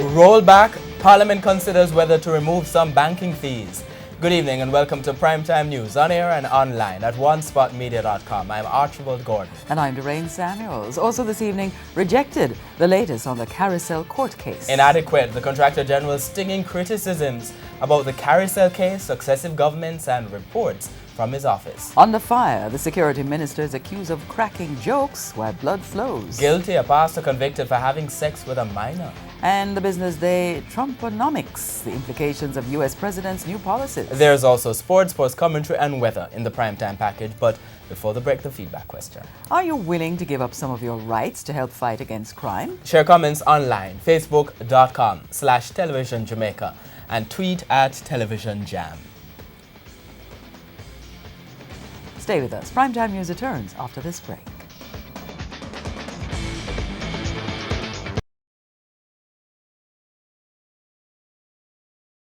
Rollback, Parliament considers whether to remove some banking fees. Good evening and welcome to Primetime News on air and online at onespotmedia.com. I'm Archibald Gordon. And I'm Doreen Samuels. Also this evening, rejected the latest on the Carousel court case. Inadequate, the Contractor General's stinging criticisms about the Carousel case, successive governments and reports from his office. Under fire, the security minister is accused of cracking jokes where blood flows. Guilty, a pastor convicted for having sex with a minor. And the business day, Trumponomics, the implications of U.S. President's new policies. There's also sports commentary and weather in the primetime package, but before the break, the feedback question. Are you willing to give up some of your rights to help fight against crime? Share comments online, facebook.com/television Jamaica and tweet at Television Jam. Stay with us. Primetime News returns after this break.